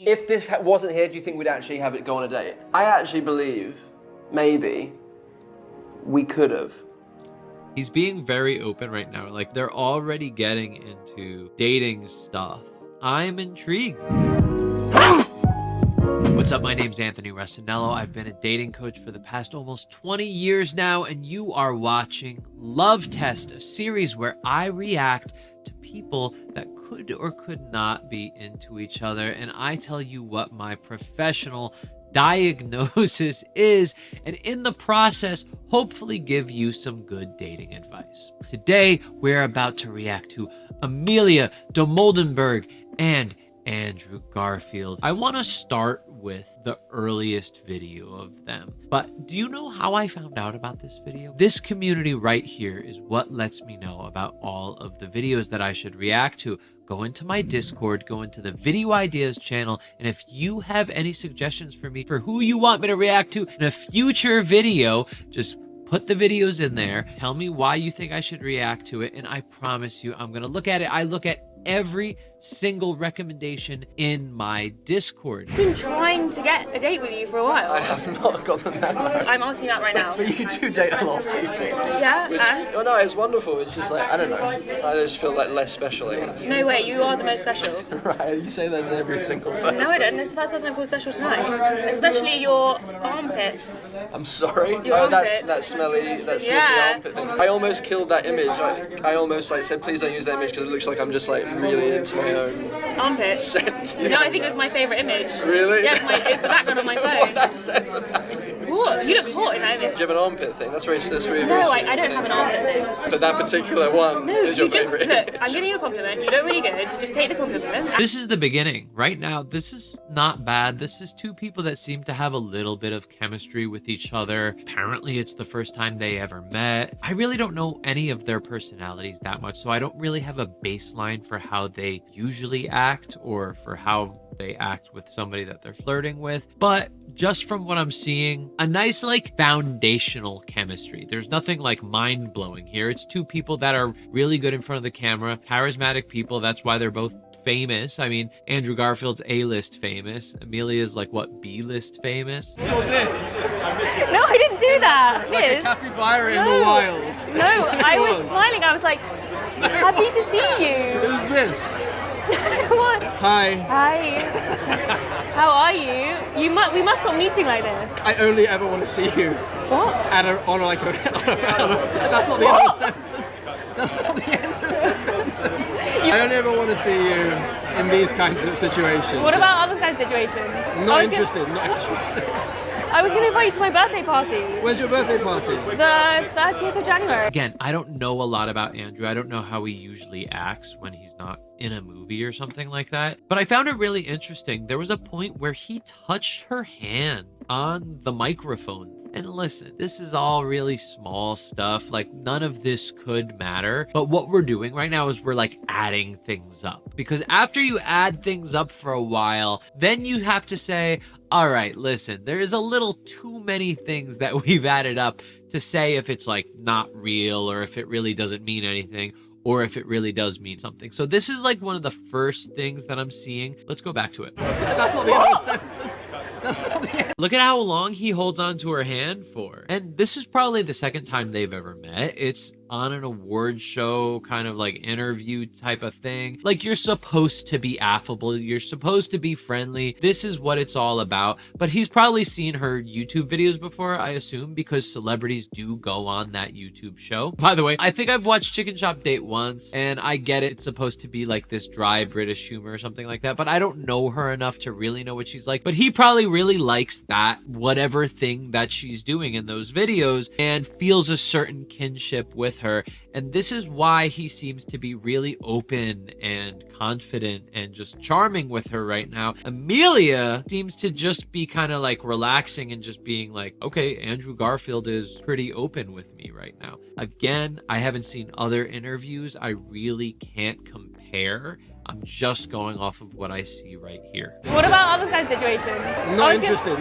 If this wasn't here, do you think we'd actually have it go on a date? I actually believe, maybe, we could have. He's being very open right now. Like, they're already getting into dating stuff. I'm intrigued. What's up? My name's Anthony Restinello. I've been a dating coach for the past almost 20 years now, and you are watching Love Test, a series where I react to people that could or could not be into each other, and I tell you what my professional diagnosis is, and in the process, hopefully give you some good dating advice. Today, we're about to react to Amelia, DIMOLDENBERG, and Andrew Garfield. I want to start with the earliest video of them. But do you know how I found out about this video? This community right here is what lets me know about all of the videos that I should react to. Go into my Discord, go into the video ideas channel, and if you have any suggestions for me for who you want me to react to in a future video, just put the videos in there. Tell me why you think I should react to it, and I promise you I'm gonna look at it. I look at every single recommendation in my Discord. I've been trying to get a date with you for a while. I have not got them now. I'm asking you that right now. But you do date a lot of people. Yeah, and? Oh no, it's wonderful. It's just like, I don't know. I just feel like less special, I guess. No way, you are the most special. Right, you say that to every single person. No, I don't. It's the first person I call special tonight. Especially your armpits. I'm sorry. Your armpits. that smelly, that sniffy armpit thing. I almost killed that image. I almost said, please don't use that image because it looks like I'm just like really into my own armpits. scent. Yeah. No, I think it was my favourite image. Really? Yes, it's the background on my phone. What that says about you. What? You look hot in that image. Do you have an armpit thing? That's really No, I don't have an armpit thing. But that particular one is your favourite image. Look, I'm giving you a compliment. You look really good. Just take the compliment. This is the beginning. Right now, this is not bad. This is two people that seem to have a little bit of chemistry with each other. Apparently, it's the first time they ever met. I really don't know any of their personalities that much, so I don't really have a baseline for how they usually act or for how they act with somebody that they're flirting with. But just from what I'm seeing, a nice like foundational chemistry. There's nothing like mind-blowing here. It's two people that are really good in front of the camera, charismatic people. That's why they're both famous. I mean, Andrew Garfield's A-list famous. Amelia's like, what, B-list famous? So this. No, I didn't do that. Like a capybara in the wild. No, I was smiling. I was like, happy to see you. Who's this? What? Hi. Hi. How are you? We must stop meeting like this. I only ever want to see you. What? That's not the end of the sentence. That's not the end of the sentence. I only ever want to see you in these kinds of situations. What about other kinds of situations? Not interested. I was going to invite you to my birthday party. When's your birthday party? The 30th of January. Again, I don't know a lot about Andrew. I don't know how he usually acts when he's not in a movie or something like that. But I found it really interesting. There was a point where he touched her hand on the microphone. And listen, this is all really small stuff. Like, none of this could matter. But what we're doing right now is we're like adding things up. Because after you add things up for a while, then you have to say, all right, listen, there is a little too many things that we've added up to say if it's like not real or if it really doesn't mean anything, or if it really does mean something. So this is like one of the first things that I'm seeing. Let's go back to it. That's not the end of the sentence. That's not the end. Look at how long he holds onto her hand for. And this is probably the second time they've ever met. It's on an award show, kind of like interview type of thing. Like, you're supposed to be affable. You're supposed to be friendly. This is what it's all about. But he's probably seen her YouTube videos before, I assume, because celebrities do go on that YouTube show. By the way, I think I've watched Chicken Shop Date once, and I get it. It's supposed to be like this dry British humor or something like that, but I don't know her enough to really know what she's like. But he probably really likes that, whatever thing that she's doing in those videos, and feels a certain kinship with her. And this is why he seems to be really open and confident and just charming with her right now. Amelia seems to just be kind of like relaxing and just being like, okay, Andrew Garfield is pretty open with me right now. Again, I haven't seen other interviews. I really can't compare. I'm just going off of what I see right here. What about other kinds of situations? Not interested.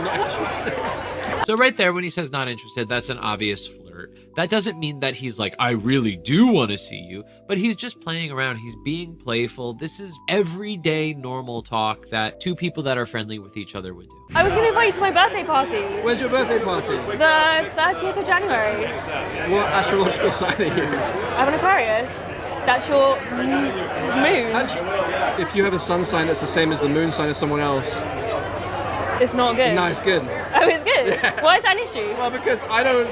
So right there, when he says not interested, that's an obvious flirt. That doesn't mean that he's like, I really do want to see you, but he's just playing around. He's being playful. This is everyday normal talk that two people that are friendly with each other would do. I was going to invite you to my birthday party. When's your birthday party? The 30th of January. What astrological sign are you? I'm an Aquarius. That's your moon. If you have a sun sign that's the same as the moon sign of someone else, It's not good. no, it's good. Oh, it's good? Yeah. Why is that an issue? Well, because I don't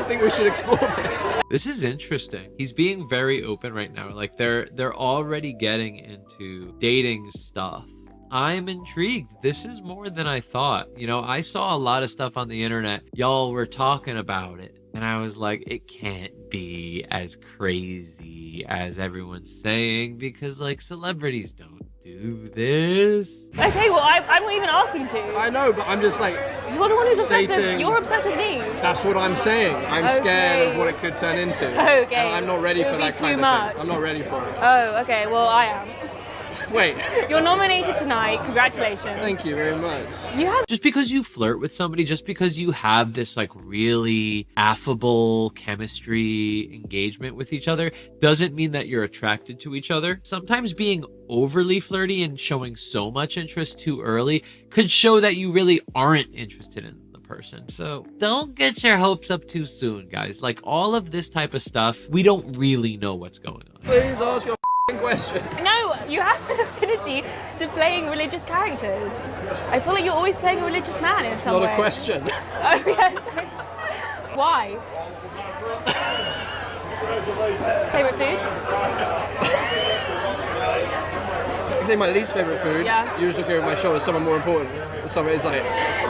think we should explore this. This is interesting. He's being very open right now. Like they're already getting into dating stuff. I'm intrigued. This is more than I thought. You know, I saw a lot of stuff on the internet. Y'all were talking about it. And I was like, it can't be as crazy as everyone's saying because, like, celebrities don't do this. Okay, well, I'm not even asking to. I know, but I'm just like, You're the one who's obsessed with, stating- you're obsessed with me. that's what I'm saying. I'm scared Okay. of what it could turn into. Okay. And I'm not ready It for would that be kind too of much. thing. I'm not ready for it. Oh, okay, well, I am. Wait, You're nominated tonight. Congratulations. thank you very much. You have Just because you flirt with somebody, just because you have this like really affable chemistry engagement with each other, doesn't mean that you're attracted to each other. Sometimes being overly flirty and showing so much interest too early could show that you really aren't interested in the person. So don't get your hopes up too soon, guys. Like all of this type of stuff, we don't really know what's going on. Please ask your question. No, you have an affinity to playing religious characters. I feel like you're always playing a religious man in some Not way. a question. Oh, yes. Why? Favorite food? I say my least favorite food. Yeah. You just look over my shoulder. Someone more important. Someone is like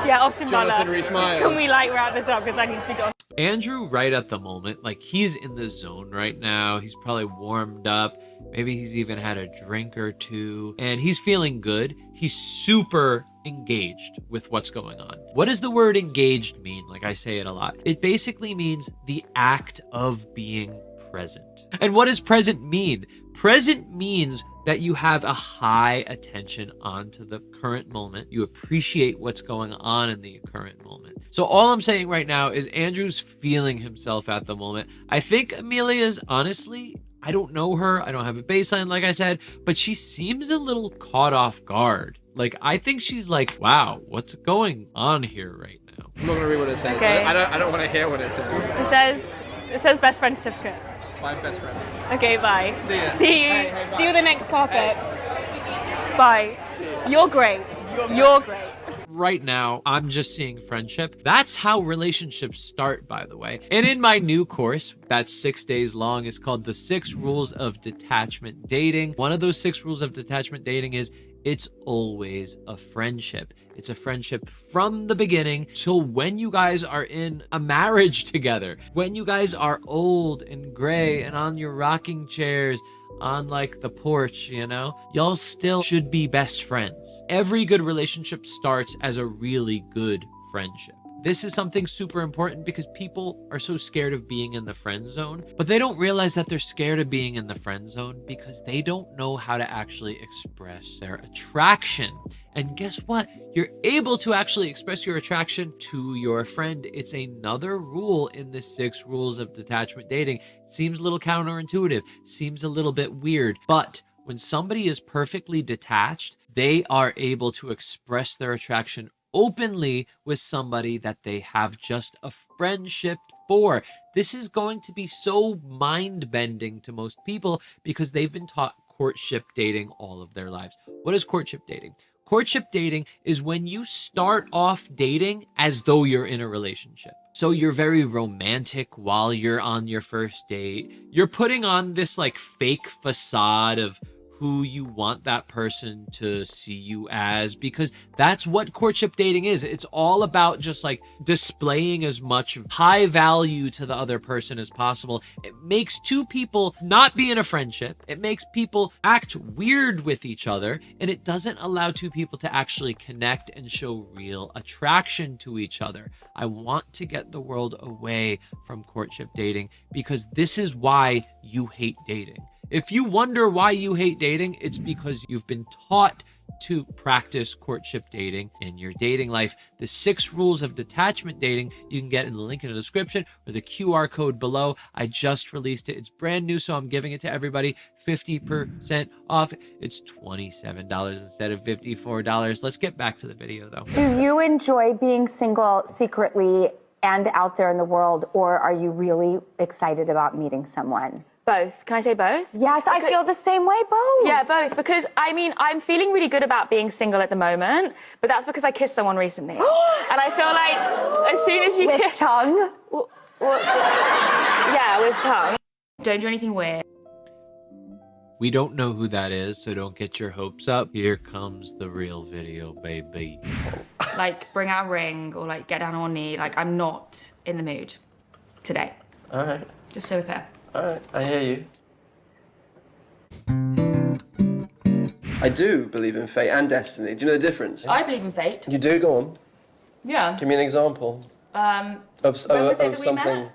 Yeah, Austin Jonathan Butler. Rhys-Meyers. Can we like wrap this up because I need to speak to Austin? Andrew, right at the moment, like he's in the zone right now. He's probably warmed up. Maybe he's even had a drink or two and he's feeling good. He's super engaged with what's going on. What does the word engaged mean? Like I say it a lot. It basically means the act of being present. And what does present mean? Present means that you have a high attention onto the current moment. You appreciate what's going on in the current moment. So all I'm saying right now is Andrew's feeling himself at the moment. I think Amelia's, honestly, I don't know her. I don't have a baseline, like I said, but she seems a little caught off guard. Like, I think she's like, wow, what's going on here right now? I'm not gonna read what it says. Okay. I don't want to hear what it says. It says best friend certificate. My best friend. Okay, bye. See ya. See you. Hey, bye. See you the next carpet. Bye. You're great. You're great. Right now, I'm just seeing friendship. That's how relationships start, by the way. And in my new course, that's 6 days long, it's called the 6 Rules of Detachment Dating. One of those 6 rules of detachment dating is it's always a friendship. It's a friendship from the beginning till when you guys are in a marriage together. When you guys are old and gray and on your rocking chairs, on like the porch, you know, y'all still should be best friends. Every good relationship starts as a really good friendship. This is something super important because people are so scared of being in the friend zone, but they don't realize that they're scared of being in the friend zone because they don't know how to actually express their attraction. And guess what? You're able to actually express your attraction to your friend. It's another rule in the 6 rules of detachment dating. It seems a little counterintuitive, seems a little bit weird, but when somebody is perfectly detached, they are able to express their attraction openly with somebody that they have just a friendship for. This is going to be so mind-bending to most people because they've been taught courtship dating all of their lives. What is courtship dating? Courtship dating is when you start off dating as though you're in a relationship. So you're very romantic while you're on your first date. You're putting on this like fake facade of who you want that person to see you as, because that's what courtship dating is. It's all about just like displaying as much high value to the other person as possible. It makes two people not be in a friendship. It makes people act weird with each other, and it doesn't allow two people to actually connect and show real attraction to each other. I want to get the world away from courtship dating because this is why you hate dating. If you wonder why you hate dating, it's because you've been taught to practice courtship dating in your dating life. The 6 rules of detachment dating you can get in the link in the description or the QR code below. I just released it. It's brand new, so I'm giving it to everybody 50% off. It's $27 instead of $54. Let's get back to the video though. Do you enjoy being single secretly and out there in the world, or are you really excited about meeting someone? Both. Can I say both? Yes, I feel the same way, both. Yeah, both. Because, I mean, I'm feeling really good about being single at the moment, but that's because I kissed someone recently. And I feel like as soon as you With tongue? Yeah, with tongue. Don't do anything weird. We don't know who that is, so don't get your hopes up. Here comes the real video, baby. Like, bring out a ring or, like, get down on one knee. Like, I'm not in the mood today. All right. Just so we're clear. All right, I hear you. I do believe in fate and destiny. Do you know the difference? I believe in fate. You do? Go on. Yeah. Give me an example. When Of was it that we something. met?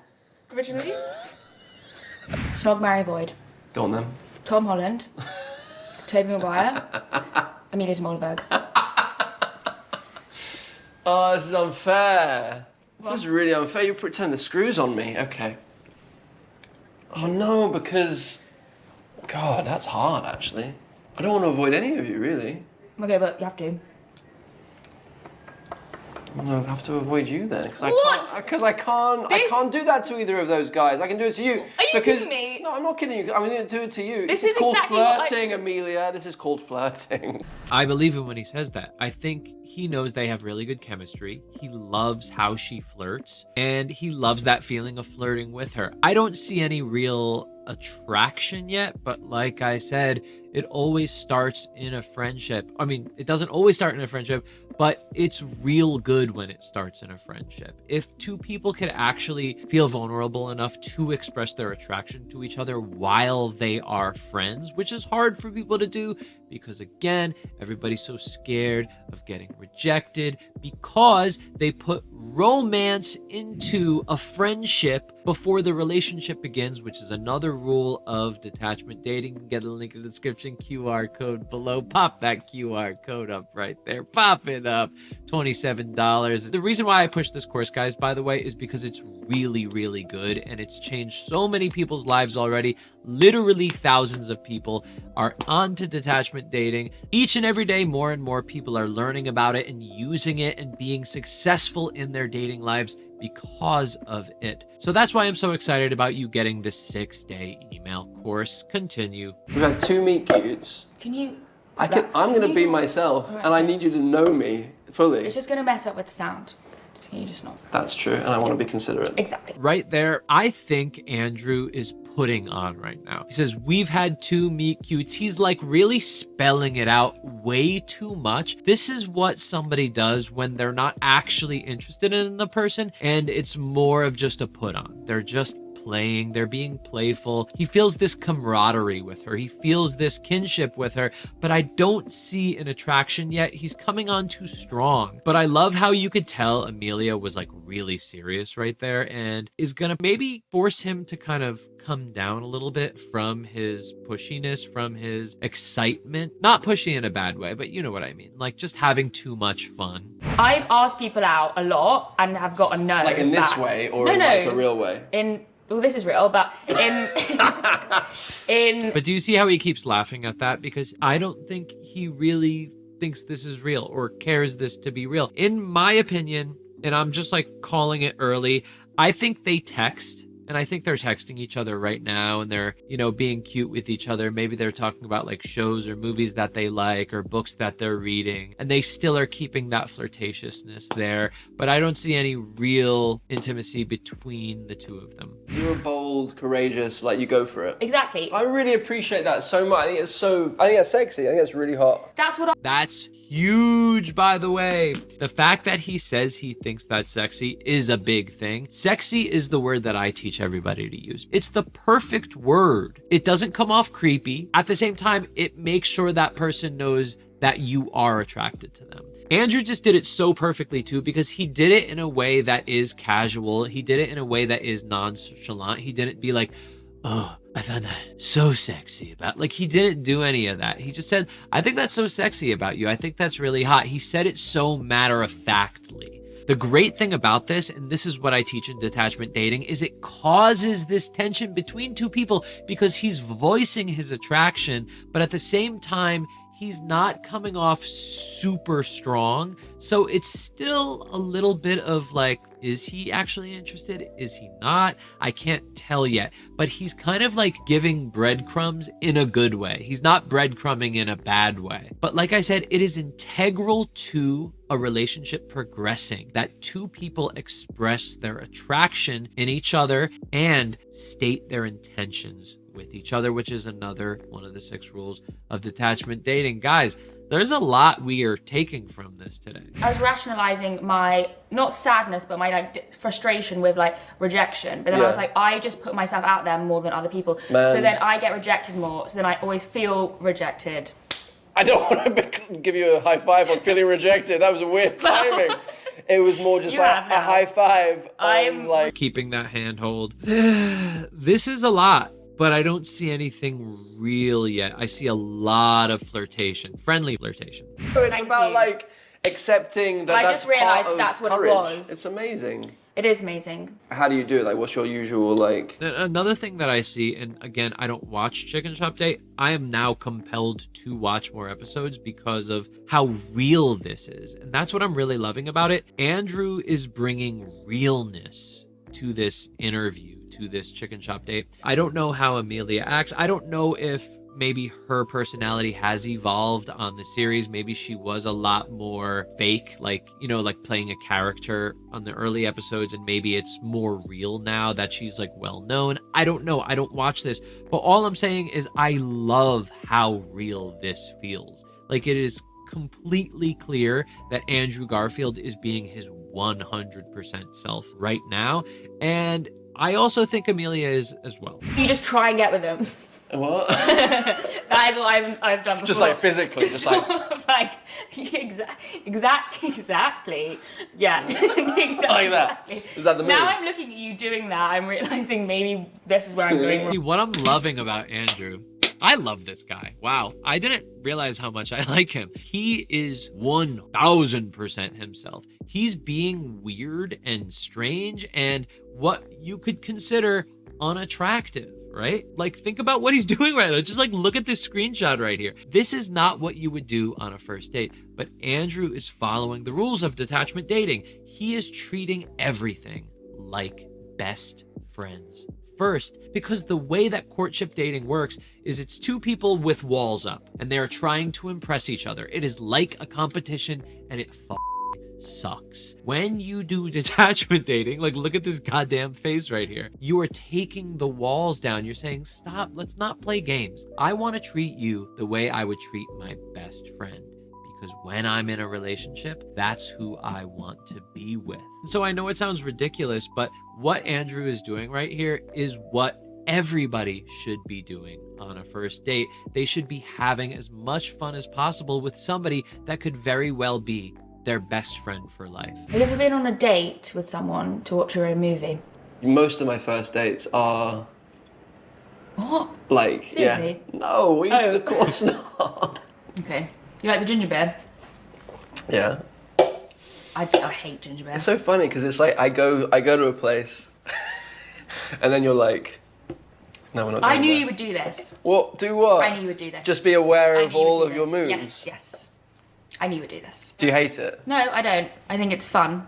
Originally? Snog, marry, avoid. Go on then. Tom Holland. Tobey Maguire. Amelia DIMOLDENBERG. Oh, this is unfair. This is really unfair. You turn the screws on me. Okay. Oh no, because... God, that's hard, actually. I don't want to avoid any of you, really. Okay, but you have to. I'm gonna have to avoid you then, because What? I can't do that to either of those guys. I can do it to you. Are you kidding me? No, I'm not kidding you. I'm gonna do it to you. This is is called exactly what flirting, Amelia. This is called flirting. I believe him when he says that. I think he knows they have really good chemistry. He loves how she flirts, and he loves that feeling of flirting with her. I don't see any real attraction yet, but like I said, it always starts in a friendship. I mean, it doesn't always start in a friendship, but it's real good when it starts in a friendship. If two people can actually feel vulnerable enough to express their attraction to each other while they are friends, which is hard for people to do because, again, everybody's so scared of getting rejected because they put romance into a friendship before the relationship begins, which is another rule of detachment dating. Get a link in the description, QR code below. Pop that QR code up right there. Pop it up. $27. The reason why I push this course, guys, by the way, is because it's really, really good and it's changed so many people's lives already. Literally thousands of people are onto detachment dating. Each and every day, more and more people are learning about it and using it and being successful in their dating lives because of it. So that's why I'm so excited about you getting this 6-day email course. Continue. We've had 2 meet cutes. Can you... I'm gonna be myself, and I need you to know me fully. It's just going to mess up with the sound. So can you just not? That's true, and I want to be considerate. Exactly. Right there, I think Andrew is putting on right now. He says, we've had 2 meet cutes. He's like really spelling it out way too much. This is what somebody does when they're not actually interested in the person, and it's more of just a put on. They're just playing, they're being playful. He feels this camaraderie with her. He feels this kinship with her, but I don't see an attraction yet. He's coming on too strong. But I love how you could tell Amelia was like really serious right there and is gonna maybe force him to kind of come down a little bit from his pushiness, from his excitement. Not pushy in a bad way, but you know what I mean. Like just having too much fun. I've asked people out a lot and have got a no. Like in this back. way, or in like a real way? Well, this is real, but in... But do you see how he keeps laughing at that? Because I don't think he really thinks this is real or cares this to be real. In my opinion, and I'm just like calling it early, I think they text. And I think they're texting each other right now and they're, you know, being cute with each other. Maybe they're talking about like shows or movies that they like or books that they're reading. And they still are keeping that flirtatiousness there. But I don't see any real intimacy between the two of them. You're bold, courageous, like you go for it. Exactly. I really appreciate that so much. I think that's sexy. I think that's really hot. That's huge, by the way. The fact that he says he thinks that's sexy is a big thing. Sexy is the word that I teach everybody to use. It's the perfect word. It doesn't come off creepy. At the same time, it makes sure that person knows that you are attracted to them. Andrew just did it so perfectly too, because he did it in a way that is casual. He did it in a way that is nonchalant. He didn't be like, oh, I found that so sexy about, like, he didn't do any of that. He just said, I think that's so sexy about you. I think that's really hot. He said it so matter-of-factly. The great thing about this, and this is what I teach in detachment dating, is it causes this tension between two people because he's voicing his attraction, but at the same time, he's not coming off super strong. So it's still a little bit of like, is he actually interested? Is he not? I can't tell yet. But he's kind of like giving breadcrumbs in a good way. He's not breadcrumbing in a bad way. But like I said, it is integral to a relationship progressing that two people express their attraction in each other and state their intentions with each other, which is another one of the 6 rules of detachment dating. Guys, there's a lot we are taking from this today. I was rationalizing my, not sadness, but my like frustration with like rejection. But then I was like, I just put myself out there more than other people. So then I get rejected more. So then I always feel rejected. I don't want to give you a high five on feeling rejected. That was a weird timing. It was more just like a high five. I'm like keeping that handhold. This is a lot. But I don't see anything real yet. I see a lot of flirtation, friendly flirtation. It's about like accepting that. I just realized that's what it was. It's amazing. It is amazing. How do you do it? Like, what's your usual like? Another thing that I see, and again, I don't watch Chicken Shop Date. I am now compelled to watch more episodes because of how real this is, and that's what I'm really loving about it. Andrew is bringing realness to this interview, to this Chicken Shop Date. I don't know how Amelia acts. I don't know if maybe her personality has evolved on the series. Maybe she was a lot more fake, like, you know, like playing a character on the early episodes, and maybe it's more real now that she's like well known. I don't know. I don't watch this, but all I'm saying is I love how real this feels. Like, it is completely clear that Andrew Garfield is being his 100% self right now, and I also think Amelia is as well. You just try and get with them. What? That is what I've done before. Just like physically, just like like exactly. Yeah. Exactly. Like that. Is that the move? Now I'm looking at you doing that. I'm realizing maybe this is where I'm going wrong. See, what I'm loving about Andrew, I love this guy. Wow. I didn't realize how much I like him. He is 1000% himself. He's being weird and strange and what you could consider unattractive, right? Like, think about what he's doing right now. Just like look at this screenshot right here. This is not what you would do on a first date, but Andrew is following the rules of detachment dating. He is treating everything like best friends first, because the way that courtship dating works is it's two people with walls up and they're trying to impress each other. It is like a competition and it sucks. When you do detachment dating, like look at this goddamn face right here. You are taking the walls down. You're saying, stop, let's not play games. I want to treat you the way I would treat my best friend. Because when I'm in a relationship, that's who I want to be with. So I know it sounds ridiculous, but what Andrew is doing right here is what everybody should be doing on a first date. They should be having as much fun as possible with somebody that could very well be their best friend for life. Have you ever been on a date with someone to watch your own movie? Most of my first dates are... What? Like, seriously? Yeah. No, of course not. Okay. You like the ginger beer? Yeah. I hate ginger beer. It's so funny because it's like I go to a place and then you're like, no, we're not going I knew there. you would do this. What? Do what? I knew you would do this. Just be aware of all of your moves? Yes, yes. I knew you would do this. Do you hate it? No, I don't. I think it's fun.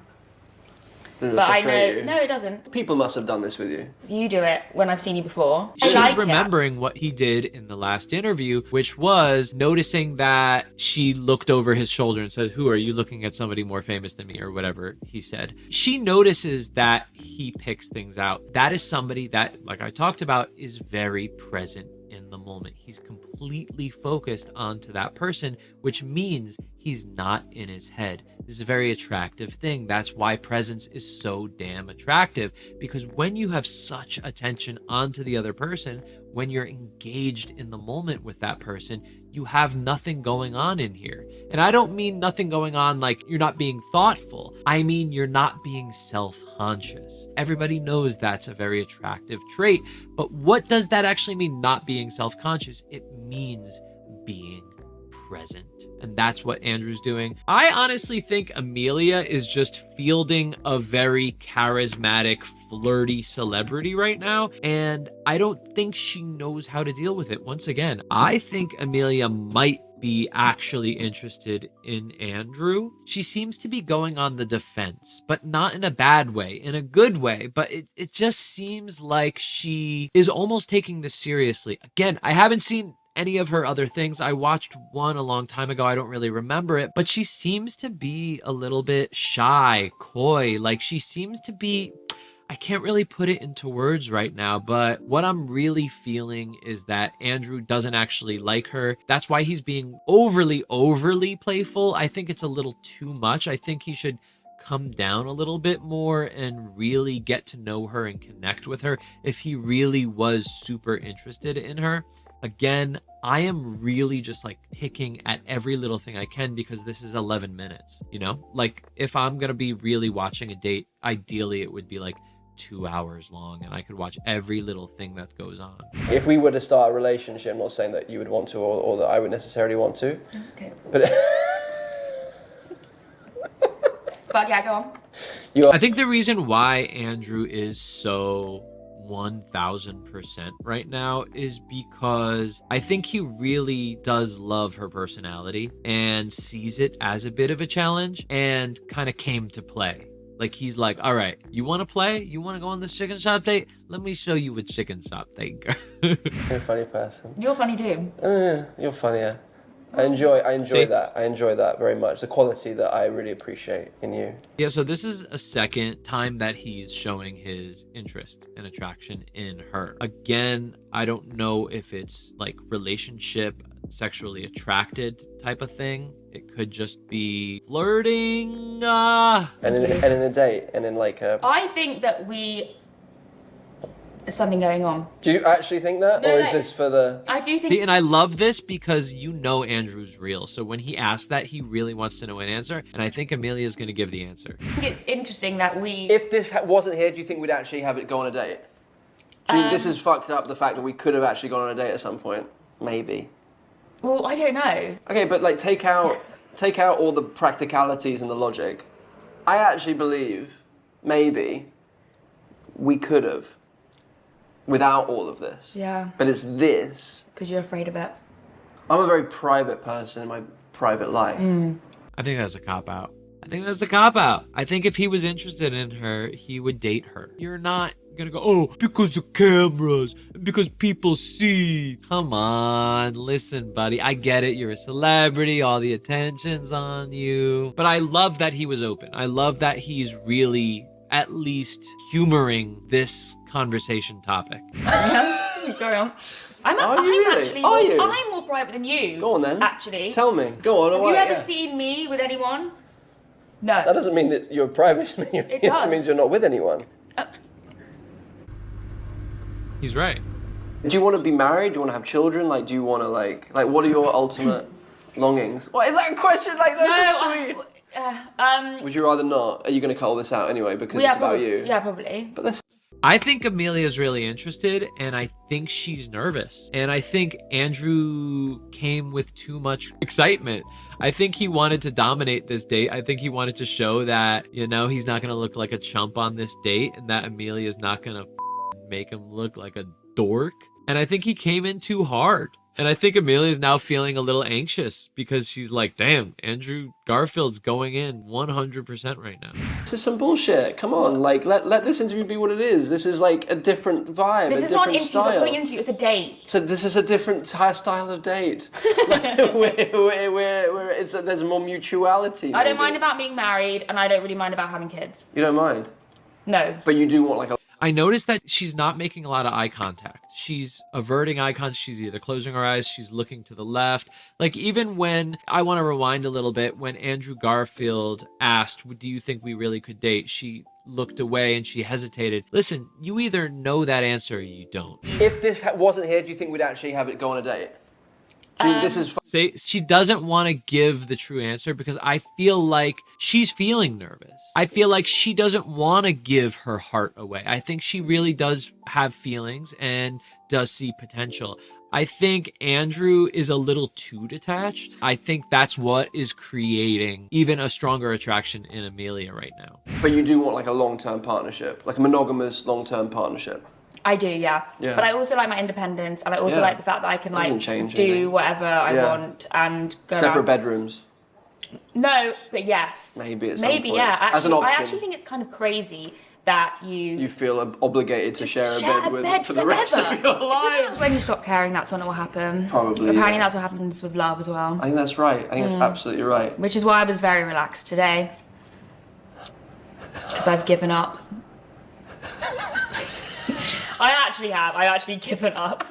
Does it But I frustrate know, you? no, it doesn't. People must have done this with you. You do it when I've seen you before. She's I like remembering what he did in the last interview, which was noticing that she looked over his shoulder and said, who are you looking at, somebody more famous than me, or whatever he said. She notices that he picks things out. That is somebody that, like I talked about, is very present in the moment. He's completely focused onto that person, which means he's not in his head. This is a very attractive thing. That's why presence is so damn attractive, because when you have such attention onto the other person, when you're engaged in the moment with that person, you have nothing going on in here. And I don't mean nothing going on like you're not being thoughtful. I mean you're not being self-conscious. Everybody knows that's a very attractive trait, but what does that actually mean, not being self-conscious? It means being present. And that's what Andrew's doing. I honestly think Amelia is just fielding a very charismatic, flirty celebrity right now, and I don't think she knows how to deal with it. Once again, I think Amelia might be actually interested in Andrew. She seems to be going on the defense, but not in a bad way, in a good way. But it just seems like she is almost taking this seriously. Again, I haven't seen any of her other things. I watched one a long time ago. I don't really remember it, but she seems to be a little bit shy, coy. Like she seems to be, I can't really put it into words right now, but what I'm really feeling is that Andrew doesn't actually like her. That's why he's being overly playful. I think it's a little too much. I think he should come down a little bit more and really get to know her and connect with her if he really was super interested in her. Again, I am really just like picking at every little thing I can because this is 11 minutes, you know? Like if I'm going to be really watching a date, ideally it would be like 2 hours long and I could watch every little thing that goes on. If we were to start a relationship, I'm not saying that you would want to or that I would necessarily want to. Okay. But But yeah, go on. I think the reason why Andrew is so 1000% right now is because I think he really does love her personality and sees it as a bit of a challenge and kind of came to play. Like he's like, all right, you want to play? You want to go on this chicken shop date? Let me show you a chicken shop date, girl. you're a funny person. You're funny too. You're funnier. I enjoy that. I enjoy that very much. The quality that I really appreciate in you. Yeah, so this is a second time that he's showing his interest and attraction in her. Again, I don't know if it's like relationship, sexually attracted type of thing. It could just be flirting. And in a date, and in like a... I think that there's something going on. Do you actually think that? No, or no. is this for the... I do think... See, and I love this because you know Andrew's real. So when he asks that, he really wants to know an answer. And I think Amelia's going to give the answer. I think it's interesting that we... If this wasn't here, do you think we'd actually have it go on a date? Do you think this has fucked up the fact that we could have actually gone on a date at some point? Maybe. Well, I don't know. Okay, but like take out all the practicalities and the logic. I actually believe maybe we could have without all of this. Yeah. But it's this. Because you're afraid of it. I'm a very private person in my private life. I think that's a cop-out. I think if he was interested in her, he would date her. You're not gonna go, oh, because the cameras, because people see. Come on, listen, buddy. I get it. You're a celebrity. All the attention's on you. But I love that he was open. I love that he's really at least humoring this conversation topic. Yeah, carry on. I'm more private than you. Go on then. Actually. Tell me. Go on. Have you ever seen me with anyone? No. That doesn't mean that you're private. It just means you're not with anyone. He's right. Do you want to be married? Do you want to have children? Like, do you want to like what are your ultimate longings? What is that a question? Like, that's so sweet. Would you rather not? Are you going to cut all this out anyway because it's about you? Yeah, probably. But this. I think Amelia's really interested, and I think she's nervous. And I think Andrew came with too much excitement. I think he wanted to dominate this date. I think he wanted to show that, you know, he's not going to look like a chump on this date, and that Amelia's not going to make him look like a dork. And I think he came in too hard. And I think Amelia's now feeling a little anxious because she's like, damn, Andrew Garfield's going in 100% right now. This is some bullshit. Come on, like, let this interview be what it is. This is like a different vibe. This is not an interview, it's not putting into you, it's a date. So this is a different style of date. There's more mutuality. I don't mind about being married, and I don't really mind about having kids. You don't mind? No. But you do want like a... I noticed that she's not making a lot of eye contact. She's averting eye contact. She's either closing her eyes, she's looking to the left. Like, even when, I want to rewind a little bit, when Andrew Garfield asked, do you think we really could date? She looked away and she hesitated. Listen, you either know that answer or you don't. If this wasn't here, do you think we'd actually have it go on a date? Do you think this is... She doesn't want to give the true answer because I feel like she's feeling nervous. I feel like she doesn't want to give her heart away. I think she really does have feelings and does see potential. I think Andrew is a little too detached. I think that's what is creating even a stronger attraction in Amelia right now. But you do want like a long-term partnership, like a monogamous long-term partnership. I do, yeah. But I also like my independence, and I also like the fact that I can like do whatever I want and go separate around. Bedrooms. No, but yes. Maybe at some point. Yeah. Actually, as an option. I actually think it's kind of crazy that you feel obligated to share a bed with for the rest of your lives. When you stop caring, that's when it will happen. Probably. Apparently, that's what happens with love as well. I think that's right. I think that's absolutely right. Which is why I was very relaxed today, because I've given up. I actually have. I actually given up.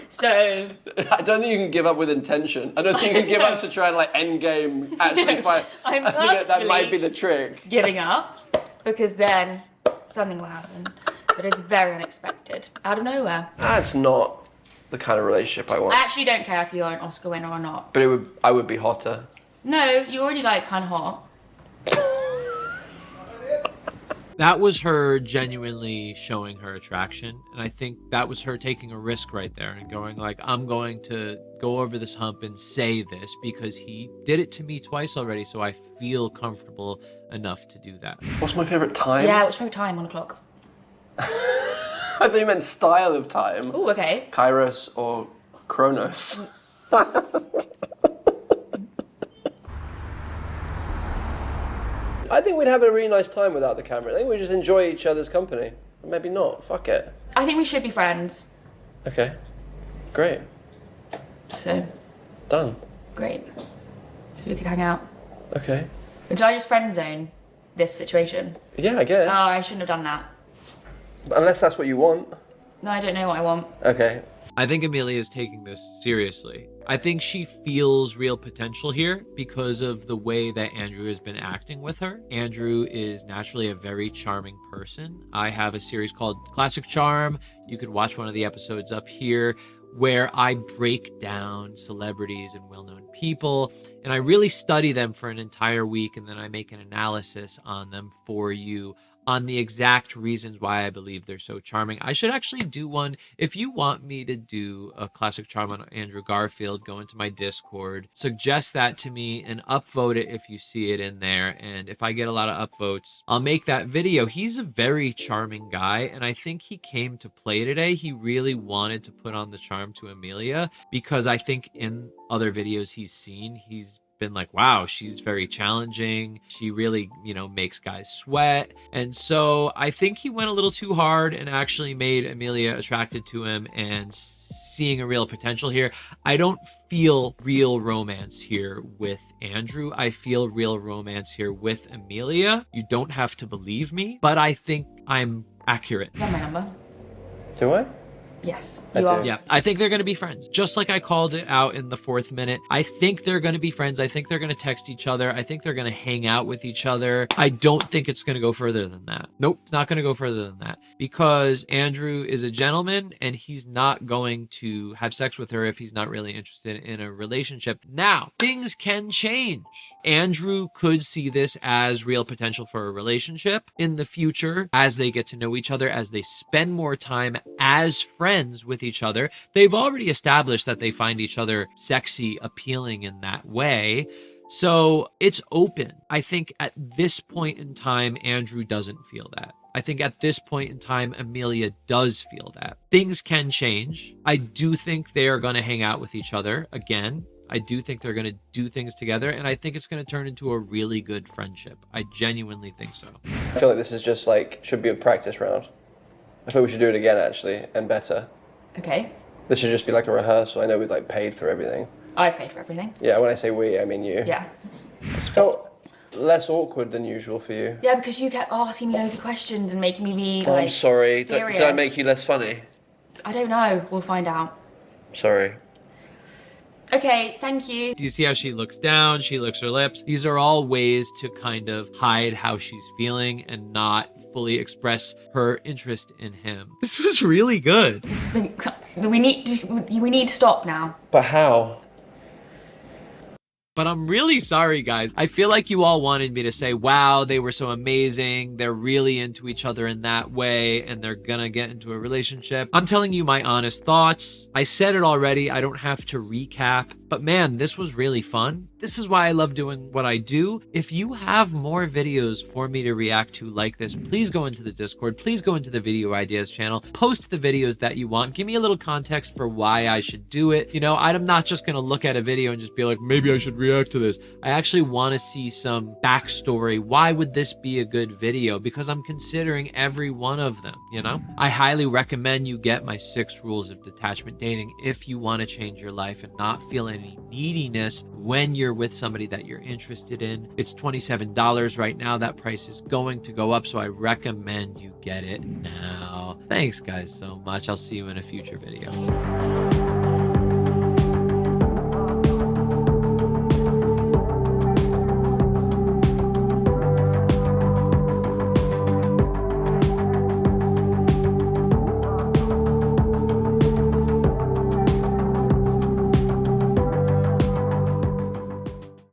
So I don't think you can give up with intention. I don't think you can give up to try and like end game actually fight. I think that might be the trick. Giving up, because then something will happen that is very unexpected, out of nowhere. That's not the kind of relationship I want. I actually don't care if you're an Oscar winner or not. But I would be hotter. No, you're already like kind of hot. That was her genuinely showing her attraction. And I think that was her taking a risk right there and going like, I'm going to go over this hump and say this because he did it to me twice already. So I feel comfortable enough to do that. What's my favorite time? Yeah, what's your favorite time on the clock? I thought you meant style of time. Oh, okay. Kairos or Chronos. I think we'd have a really nice time without the camera. I think we just enjoy each other's company. Maybe not. Fuck it. I think we should be friends. Okay. Great. So. Done. Great. So we could hang out. Okay. And should I just friend zone this situation? Yeah, I guess. Oh, I shouldn't have done that. Unless that's what you want. No, I don't know what I want. Okay. I think Amelia is taking this seriously. I think she feels real potential here because of the way that Andrew has been acting with her. Andrew is naturally a very charming person. I have a series called Classic Charm. You could watch one of the episodes up here where I break down celebrities and well-known people, and I really study them for an entire week, and then I make an analysis on them for you on the exact reasons why I believe they're so charming. I should actually do one. If you want me to do a Classic Charm on Andrew Garfield, go into my Discord, suggest that to me, and upvote it if you see it in there. And if I get a lot of upvotes, I'll make that video. He's a very charming guy, and I think he came to play today. He really wanted to put on the charm to Amelia, because I think in other videos he's seen, he's been like, wow, she's very challenging. She really, makes guys sweat. And so I think he went a little too hard and actually made Amelia attracted to him and seeing a real potential here. I don't feel real romance here with Andrew. I feel real romance here with Amelia. You don't have to believe me, but I think I'm accurate. You have my number? Do I? Yes, you are. Yeah, I think they're going to be friends. Just like I called it out in the 4th minute. I think they're going to be friends. I think they're going to text each other. I think they're going to hang out with each other. I don't think it's going to go further than that. Nope, it's not going to go further than that, because Andrew is a gentleman and he's not going to have sex with her if he's not really interested in a relationship. Now, things can change. Andrew could see this as real potential for a relationship in the future as they get to know each other, as they spend more time as friends with each other. They've already established that they find each other sexy, appealing in that way. So it's open. I think at this point in time, Andrew doesn't feel that. I think at this point in time, Amelia does feel that. Things can change. I do think they are going to hang out with each other again. I do think they're going to do things together, and I think it's going to turn into a really good friendship. I genuinely think so. I feel like this is just should be a practice round. I feel we should do it again, actually, and better. Okay. This should just be like a rehearsal. I know we've paid for everything. I've paid for everything. Yeah, when I say we, I mean you. Yeah. It's felt less awkward than usual for you. Yeah, because you kept asking me loads of questions and making me be Oh, like, I'm sorry. serious. Did I make you less funny? I don't know. We'll find out. Sorry. Okay, thank you. Do you see how she looks down? She licks her lips. These are all ways to kind of hide how she's feeling and not fully express her interest in him. This was really good. This has been, we need to stop now. But how? But I'm really sorry, guys. I feel like you all wanted me to say, wow, they were so amazing. They're really into each other in that way, and they're gonna get into a relationship. I'm telling you my honest thoughts. I said it already. I don't have to recap. But man, this was really fun. This is why I love doing what I do. If you have more videos for me to react to like this, please go into the Discord. Please go into the Video Ideas channel. Post the videos that you want. Give me a little context for why I should do it. You know, I'm not just gonna look at a video and just be like, maybe I should react to this. I actually want to see some backstory. Why would this be a good video? Because I'm considering every one of them, you know? I highly recommend you get my 6 rules of detachment dating if you want to change your life and not feel any neediness when you're with somebody that you're interested in. It's $27 right now. That price is going to go up, so I recommend you get it now. Thanks guys so much. I'll see you in a future video.